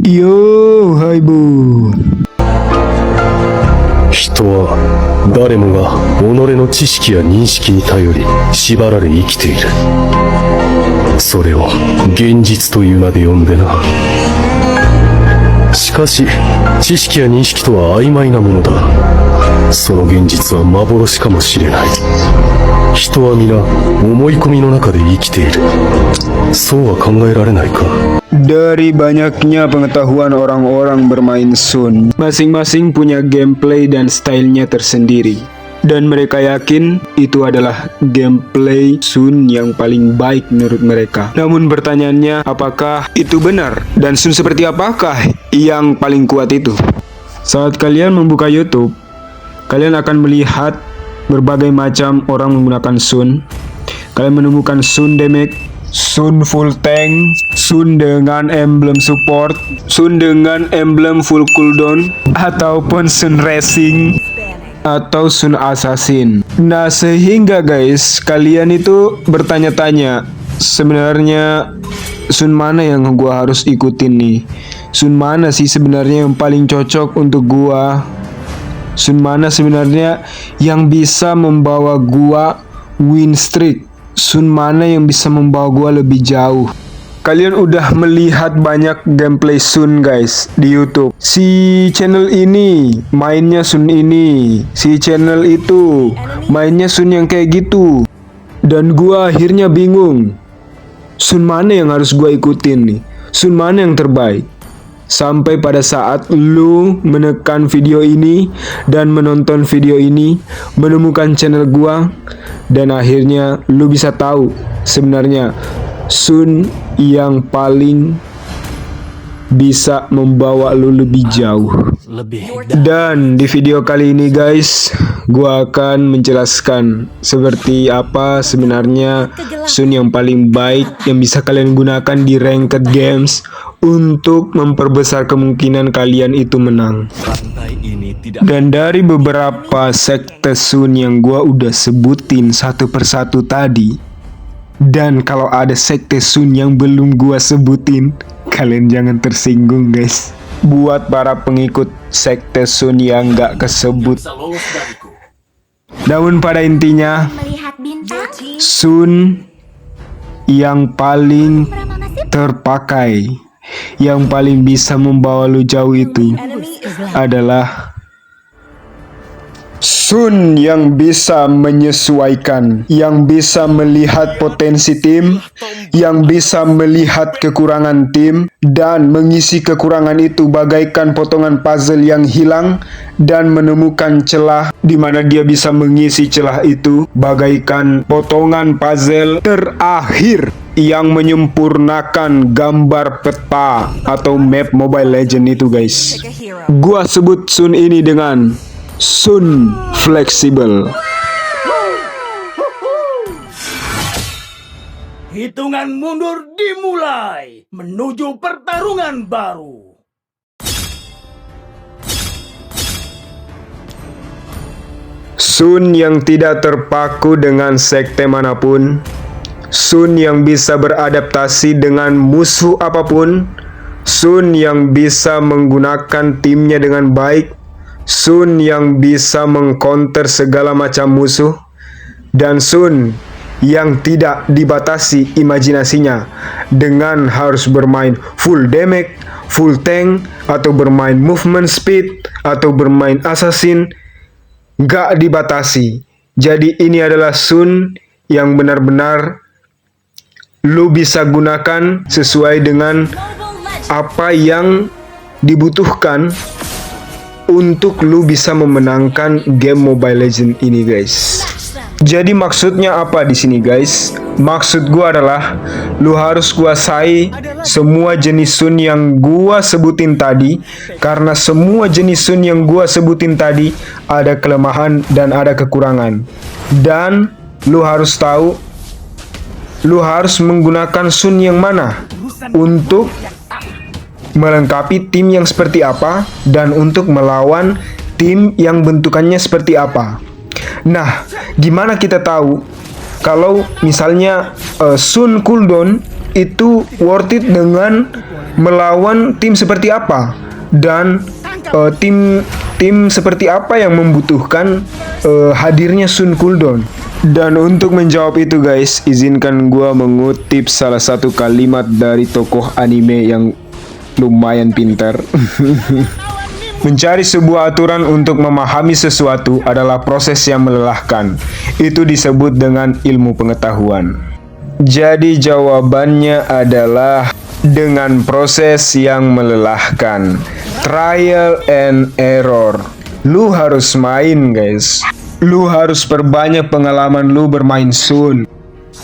Yo, hai bu. 人は誰もが己の知識や認識に頼り縛られ生きている。それを現実という名で呼んでな。しかし知識や認識とは曖昧なものだ。その現実は幻かもしれない。人は皆思い込みの中で生きている。そうは考えられないか。 Dari banyaknya pengetahuan orang-orang bermain Sun, masing-masing punya gameplay dan stylenya tersendiri. Dan mereka yakin itu adalah gameplay Sun yang paling baik menurut mereka. Namun pertanyaannya, apakah itu benar? Dan Sun seperti apakah yang paling kuat itu? Saat kalian membuka YouTube, kalian akan melihat berbagai macam orang menggunakan Sun. Kalian menemukan Sun damage, Sun full tank, Sun dengan emblem support, Sun dengan emblem full cooldown, ataupun Sun racing, atau Sun assassin. Nah, sehingga guys, kalian itu bertanya-tanya, sebenarnya Sun mana yang gua harus ikutin nih? Sun mana sih sebenarnya yang paling cocok untuk gua? Sun mana sebenarnya yang bisa membawa gua win streak? Sun mana yang bisa membawa gua lebih jauh? Kalian udah melihat banyak gameplay Sun guys di YouTube. Si channel ini mainnya Sun ini, si channel itu mainnya Sun yang kayak gitu. Dan gua akhirnya bingung. Sun mana yang harus gua ikutin nih? Sun mana yang terbaik? Sampai pada saat lu menekan video ini dan menonton video ini, menemukan channel gua, dan akhirnya lu bisa tahu sebenarnya Sun yang paling bisa membawa lu lebih jauh. Dan di video kali ini guys, gua akan menjelaskan seperti apa sebenarnya Sun yang paling baik yang bisa kalian gunakan di ranked games untuk memperbesar kemungkinan kalian itu menang. Dan dari beberapa sekte Sun yang gua udah sebutin satu persatu tadi, dan kalau ada sekte Sun yang belum gua sebutin, kalian jangan tersinggung guys. Buat para pengikut sekte Sun yang gak kesebut. Namun pada intinya, Sun yang paling terpakai, yang paling bisa membawa lu jauh itu adalah Sun yang bisa menyesuaikan, yang bisa melihat potensi tim, yang bisa melihat kekurangan tim, dan mengisi kekurangan itu bagaikan potongan puzzle yang hilang, dan menemukan celah di mana dia bisa mengisi celah itu bagaikan potongan puzzle terakhir yang menyempurnakan gambar peta atau map Mobile Legends itu guys. Gua sebut Sun ini dengan Sun fleksibel. Hitungan mundur dimulai menuju pertarungan baru. Sun yang tidak terpaku dengan sekte manapun, Sun yang bisa beradaptasi dengan musuh apapun, Sun yang bisa menggunakan timnya dengan baik, Sun yang bisa mengcounter segala macam musuh, dan Sun yang tidak dibatasi imajinasinya dengan harus bermain full damage, full tank, atau bermain movement speed, atau bermain assassin. Gak dibatasi. Jadi ini adalah Sun yang benar-benar lu bisa gunakan sesuai dengan apa yang dibutuhkan untuk lu bisa memenangkan game Mobile Legends ini guys. Jadi maksudnya apa di sini guys? Maksud gua adalah lu harus kuasai semua jenis Sun yang gua sebutin tadi, karena semua jenis Sun yang gua sebutin tadi ada kelemahan dan ada kekurangan. Dan lu harus tahu lu harus menggunakan Sun yang mana untuk melengkapi tim yang seperti apa dan untuk melawan tim yang bentukannya seperti apa. Nah, gimana kita tahu kalau misalnya Sun cooldown itu worth it dengan melawan tim seperti apa, dan tim seperti apa yang membutuhkan hadirnya Sun Cooldown. Dan untuk menjawab itu guys, izinkan gua mengutip salah satu kalimat dari tokoh anime yang lumayan pintar. Mencari sebuah aturan untuk memahami sesuatu adalah proses yang melelahkan. Itu disebut dengan ilmu pengetahuan. Jadi jawabannya adalah dengan proses yang melelahkan. Trial and error. Lu harus main guys. Lu harus perbanyak pengalaman lu bermain Sun.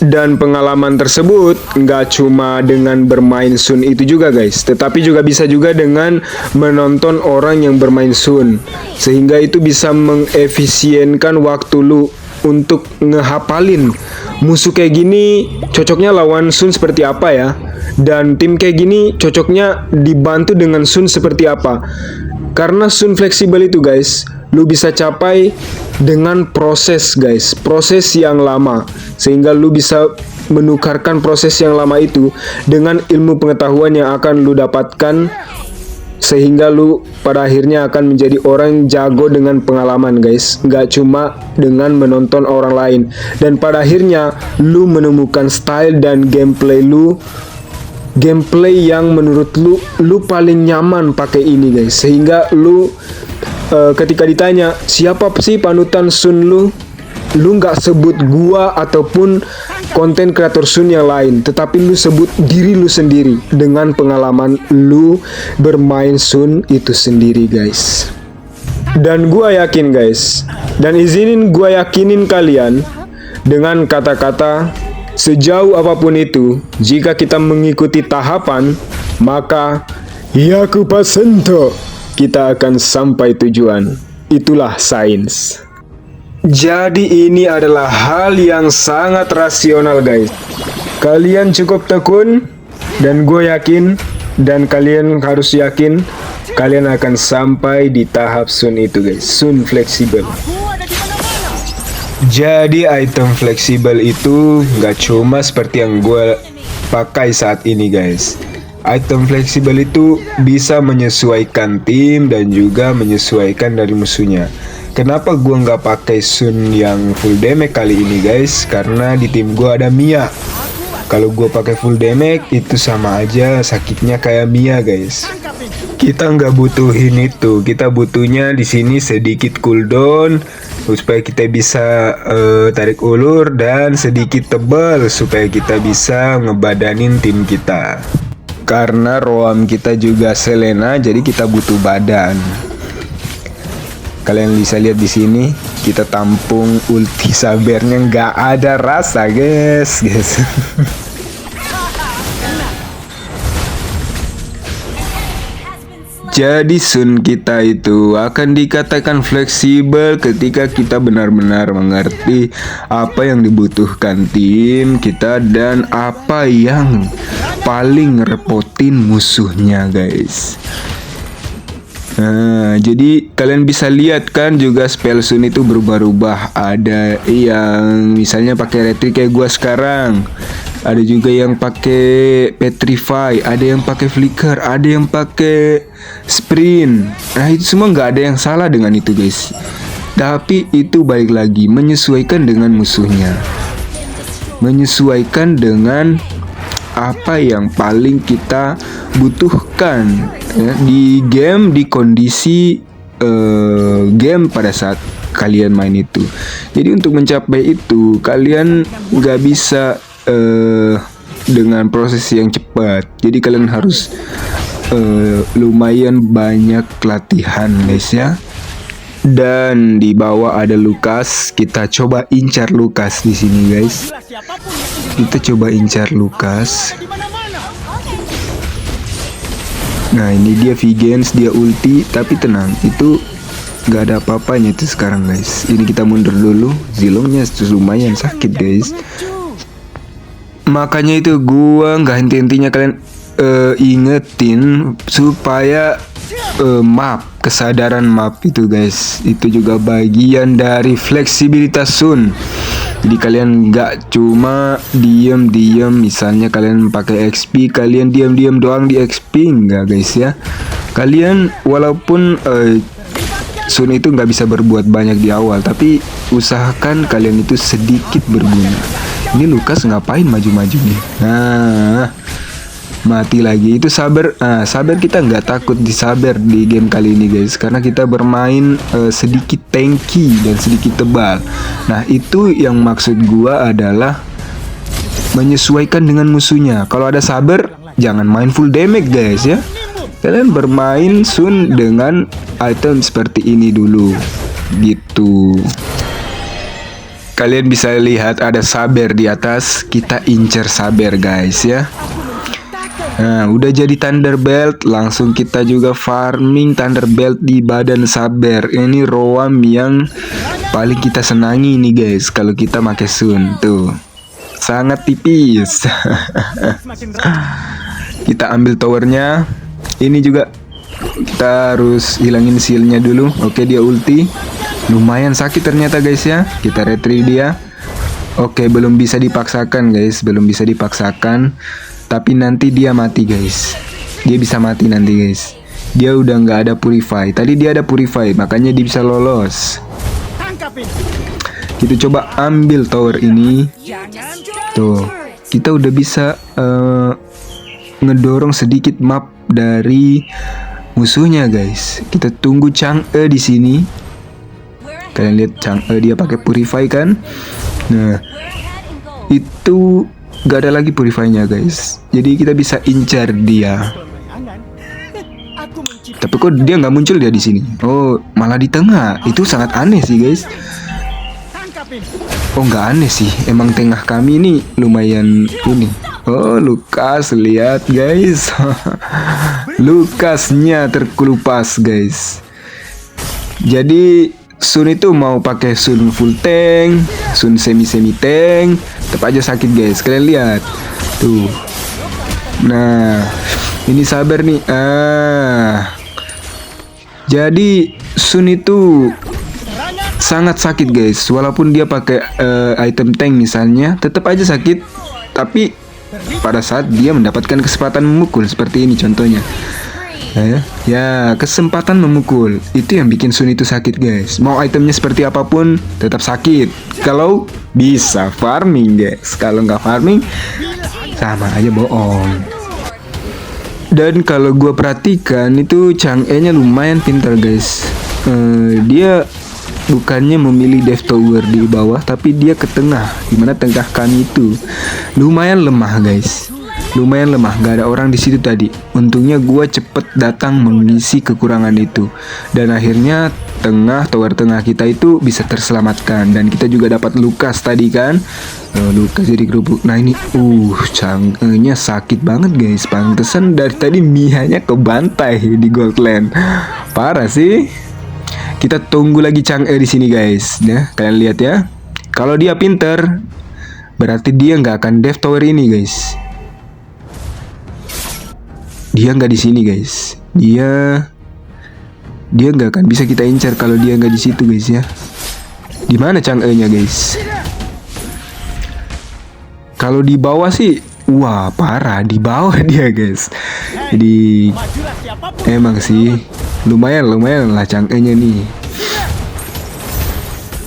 Dan pengalaman tersebut nggak cuma dengan bermain Sun itu juga guys, tetapi juga bisa juga dengan menonton orang yang bermain Sun. Sehingga itu bisa mengefisienkan waktu lu untuk ngehafalin musuh kayak gini cocoknya lawan Sun seperti apa ya, dan tim kayak gini cocoknya dibantu dengan Sun seperti apa. Karena Sun fleksibel itu guys, lu bisa capai dengan proses guys, proses yang lama, sehingga lu bisa menukarkan proses yang lama itu dengan ilmu pengetahuan yang akan lu dapatkan, sehingga lu pada akhirnya akan menjadi orang jago dengan pengalaman guys, nggak cuma dengan menonton orang lain. Dan pada akhirnya lu menemukan style dan gameplay yang menurut lu paling nyaman pakai ini guys, sehingga lu ketika ditanya siapa sih panutan Sun lu nggak sebut gua ataupun konten kreator Sun yang lain, tetapi lu sebut diri lu sendiri dengan pengalaman lu bermain Sun itu sendiri guys. Dan gua yakin guys, dan izinin gua yakinin kalian dengan kata-kata, sejauh apapun itu, jika kita mengikuti tahapan, maka Yaku% kita akan sampai tujuan. Itulah sains. Jadi ini adalah hal yang sangat rasional guys. Kalian cukup tekun, dan gue yakin, dan kalian harus yakin, kalian akan sampai di tahap Sun itu guys. Sun fleksibel. Jadi item fleksibel itu nggak cuma seperti yang gue pakai saat ini guys. Item fleksibel itu bisa menyesuaikan tim dan juga menyesuaikan dari musuhnya. Kenapa gue nggak pakai Sun yang full damage kali ini guys? Karena di tim gue ada Mia. Kalau gue pakai full damage itu sama aja sakitnya kayak Mia guys. Kita nggak butuhin itu. Kita butuhnya di sini sedikit cooldown supaya kita bisa tarik ulur, dan sedikit tebal supaya kita bisa ngebadanin tim kita. Karena roam kita juga Selena, jadi kita butuh badan. Kalian bisa lihat di sini, kita tampung ulti sabernya nggak ada rasa guys. Jadi Sun kita itu akan dikatakan fleksibel ketika kita benar-benar mengerti apa yang dibutuhkan tim kita dan apa yang paling repotin musuhnya guys. Nah, jadi kalian bisa lihat kan juga spell Sun itu berubah-ubah. Ada yang misalnya pakai retri kayak gua sekarang. Ada juga yang pakai petrify, ada yang pakai flicker, ada yang pakai sprint. Nah, itu semua nggak ada yang salah dengan itu guys. Tapi itu balik lagi menyesuaikan dengan musuhnya, menyesuaikan dengan apa yang paling kita butuhkan ya, di game, di kondisi game pada saat kalian main itu. Jadi untuk mencapai itu kalian nggak bisa dengan proses yang cepat. Jadi kalian harus lumayan banyak latihan guys ya. Dan di bawah ada Lukas. Kita coba incar Lukas di sini guys. Kita coba incar Lukas. Nah, ini dia Vigans, dia ulti, tapi tenang, itu nggak ada apa-apanya itu sekarang guys. Ini kita mundur dulu. Zilongnya lumayan sakit guys. Makanya itu gua nggak henti-hentinya kalian ingetin supaya map, kesadaran map itu guys, itu juga bagian dari fleksibilitas Sun. Jadi kalian nggak cuma diem-diem, misalnya kalian pakai XP, kalian diam-diam doang di XP, nggak guys ya. Kalian walaupun Sun itu nggak bisa berbuat banyak di awal, tapi usahakan kalian itu sedikit berguna. Ini Lukas ngapain maju-maju nih? Nah, mati lagi. Itu sabar. Sabar kita nggak takut disabar di game kali ini guys, karena kita bermain sedikit tanky dan sedikit tebal. Nah, itu yang maksud gua adalah menyesuaikan dengan musuhnya. Kalau ada sabar, jangan main full damage guys ya. Kalian bermain Sun dengan item seperti ini dulu, gitu. Kalian bisa lihat ada sabar di atas, kita incer sabar guys ya. Nah, udah jadi Thunderbelt, langsung kita juga farming Thunderbelt di badan sabar. Ini roam yang paling kita senangi nih guys, kalau kita pakai Sun tuh. Sangat tipis. Kita ambil towernya. Ini juga kita harus hilangin shieldnya dulu. Oke, dia ulti. Lumayan sakit ternyata guys ya. Kita retrieve dia. Oke, belum bisa dipaksakan guys, belum bisa dipaksakan. Tapi nanti dia mati guys. Dia bisa mati nanti guys. Dia udah nggak ada purify. Tadi dia ada purify, makanya dia bisa lolos. Kita coba ambil tower ini. Tuh, kita udah bisa ngedorong sedikit map dari musuhnya guys. Kita tunggu Chang'e di sini. Kalian lihat Chang'e dia pakai purify kan? Nah, itu gak ada lagi purify-nya guys. Jadi kita bisa incar dia. Tapi kok dia nggak muncul dia di sini? Oh, malah di tengah. Itu sangat aneh sih guys. Oh, nggak aneh sih. Emang tengah kami ini lumayan ini. Oh, Lukas, lihat guys. Lukasnya terkelupas guys. Jadi Sun itu mau pakai Sun full tank, Sun semi tank, tetap aja sakit guys. Kalian lihat tuh. Nah, ini sabar nih. Jadi Sun itu sangat sakit guys. Walaupun dia pakai item tank misalnya, tetap aja sakit. Tapi pada saat dia mendapatkan kesempatan memukul seperti ini contohnya. Ya, kesempatan memukul itu yang bikin Sun itu sakit guys. Mau itemnya seperti apapun tetap sakit. Kalau bisa farming guys, kalau nggak farming sama aja bohong. Dan kalau gue perhatikan itu Chang'e nya lumayan pintar guys. Dia bukannya memilih death tower di bawah, tapi dia ke tengah, dimana tengah kami itu lumayan lemah guys. Lumayan lemah, gak ada orang di situ tadi. Untungnya gue cepet datang mengisi kekurangan itu. Dan akhirnya tower tengah kita itu bisa terselamatkan. Dan kita juga dapat Lukas tadi kan. Lukas jadi kerupuk. Nah ini Chang'e-nya sakit banget guys. Pantesan dari tadi Mihanya kebantai di Goldland. Parah sih. Kita tunggu lagi Chang'e di sini guys. Ya, kalian lihat ya. Kalau dia pinter, berarti dia nggak akan death tower ini guys. Dia nggak di sini guys. Dia nggak akan bisa kita incar kalau dia nggak di situ guys ya. Di mana Chang'e-nya guys? Kalau di bawah sih, wah parah di bawah dia guys. Jadi emang sih lumayan lah Chang'e-nya nih.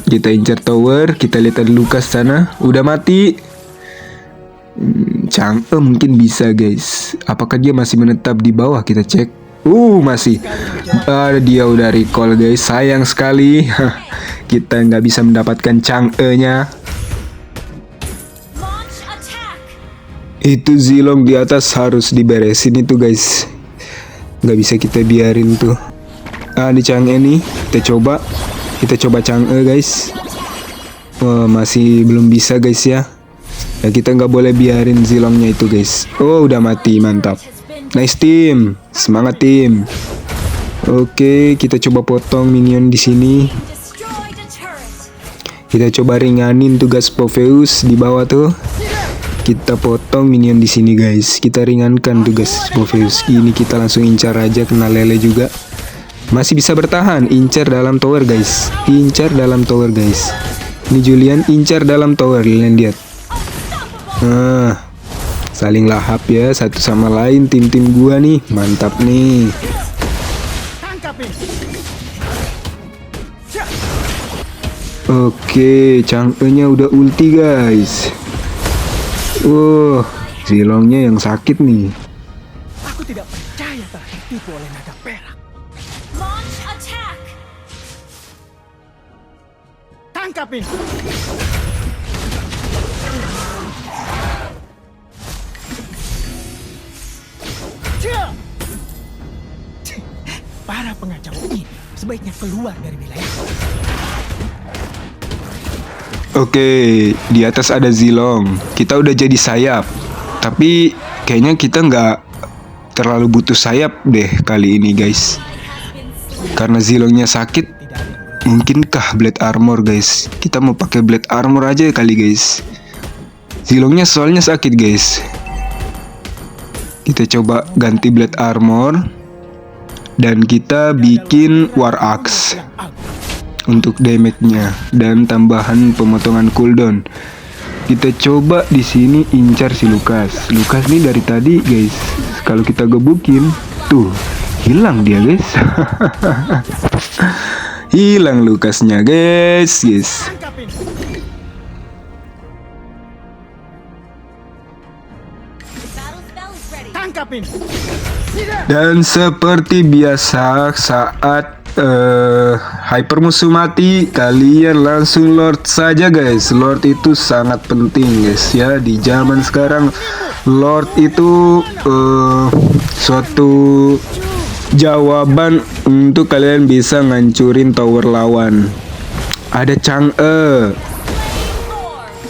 Kita incar tower, kita lihat ada Lukas sana, udah mati. Chang'e mungkin bisa guys. Apakah dia masih menetap di bawah? Kita cek. Masih. Dia udah recall guys. Sayang sekali. Kita nggak bisa mendapatkan Chang'e-nya. Itu Zilong di atas harus diberesin itu guys. Nggak bisa kita biarin tuh. Di Chang'e nih. Kita coba Chang'e guys. Masih belum bisa guys ya. Ya kita nggak boleh biarin Zilongnya itu guys. Udah mati, mantap. Nice team, semangat tim. Oke, kita coba potong minion di sini. Kita coba ringanin tugas Popheus di bawah tuh. Kita potong minion di sini guys. Kita ringankan tugas Popheus. Ini kita langsung incar aja, kena lele juga. Masih bisa bertahan, incar dalam tower guys. Ini Julian incar dalam tower, kalian lihat. Saling lahap ya satu sama lain tim-tim gua nih. Mantap nih. Oke, Chang'e-nya udah ulti guys. Zilongnya yang sakit nih. Aku tidak percaya telah ditipu oleh naga perak. Launch attack. Tangkap ini. Para pengacau ini sebaiknya keluar dari wilayah. Oke, di atas ada Zilong. Kita udah jadi sayap. Tapi kayaknya kita nggak terlalu butuh sayap deh kali ini guys. Karena Zilongnya sakit, mungkinkah Blade Armor guys? Kita mau pakai Blade Armor aja kali guys. Zilongnya soalnya sakit guys. Kita coba ganti Blade Armor. Dan kita bikin War Axe untuk damage-nya dan tambahan pemotongan cooldown. Kita coba di sini incar si Lukas. Lukas nih dari tadi guys. Kalau kita gebukin, tuh hilang dia guys. Hilang Lukasnya guys. Tangkapin. Dan seperti biasa saat hyper musuh mati, kalian langsung Lord saja guys. Lord itu sangat penting guys ya. Di zaman sekarang Lord itu suatu jawaban untuk kalian bisa ngancurin tower lawan. Ada Chang'e.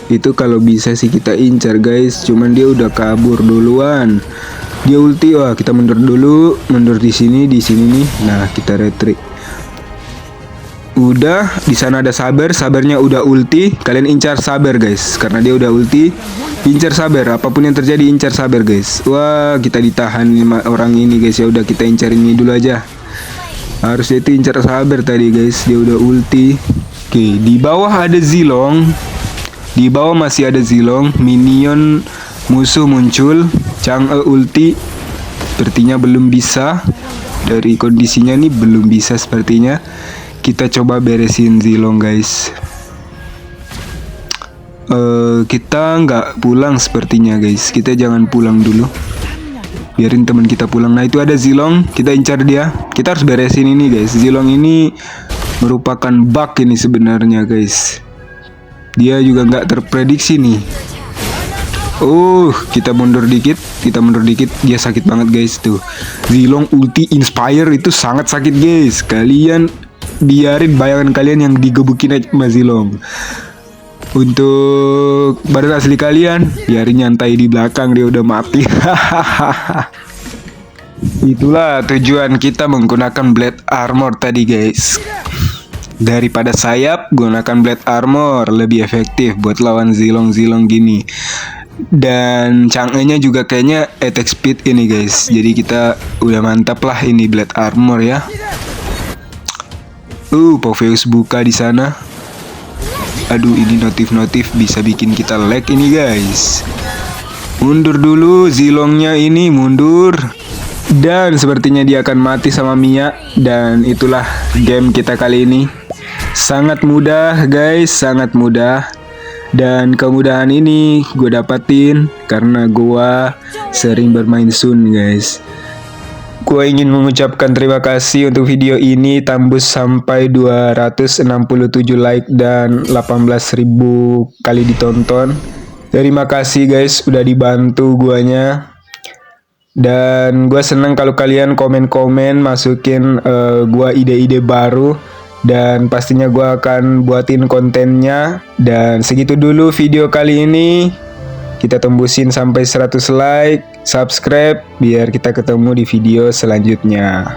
Itu kalau bisa sih kita incar guys. Cuman dia udah kabur duluan. Dia ulti, wah kita mundur dulu, mundur di sini nih. Nah kita retreat. Udah, di sana ada Saber, Sabernya udah ulti. Kalian incar Saber guys, karena dia udah ulti. Incar Saber, apapun yang terjadi incar Saber guys. Wah kita ditahan 5 orang ini guys ya. Udah kita incar ini dulu aja. Harusnya itu incar Saber tadi guys. Dia udah ulti. Oke, di bawah ada Zilong. Di bawah masih ada Zilong. Minion musuh muncul. Chang'e ulti. Sepertinya belum bisa. Dari kondisinya nih belum bisa sepertinya. Kita coba beresin Zilong guys. Kita nggak pulang sepertinya guys. Kita jangan pulang dulu. Biarin teman kita pulang. Nah itu ada Zilong. Kita incar dia. Kita harus beresin ini guys. Zilong ini merupakan bug ini sebenarnya guys. Dia juga nggak terprediksi nih. Kita mundur dikit. Dia sakit banget guys tuh. Zilong ulti Inspire itu sangat sakit guys. Kalian biarin bayangan kalian yang digebukin aja sama Zilong. Untuk badan asli kalian, biarin nyantai di belakang, dia udah mati. Itulah tujuan kita menggunakan Blade Armor tadi guys. Daripada sayap, gunakan Blade Armor lebih efektif buat lawan Zilong gini. Dan Chang'e-nya juga kayaknya attack speed ini guys. Jadi kita udah mantap lah ini Blade Armor ya. Popheus buka di sana. Aduh, ini notif bisa bikin kita lag ini guys. Mundur dulu, Zilongnya ini mundur. Dan sepertinya dia akan mati sama Mia. Dan itulah game kita kali ini. Sangat mudah guys, sangat mudah. Dan kemudahan ini gue dapatin karena gue sering bermain Sun guys. Gue ingin mengucapkan terima kasih untuk video ini tembus sampai 267 like dan 18.000 kali ditonton. Terima kasih guys udah dibantu guanya. Dan gue seneng kalau kalian komen-komen masukin gue ide-ide baru. Dan pastinya gue akan buatin kontennya. Dan segitu dulu video kali ini. Kita tembusin sampai 100 like, subscribe, biar kita ketemu di video selanjutnya.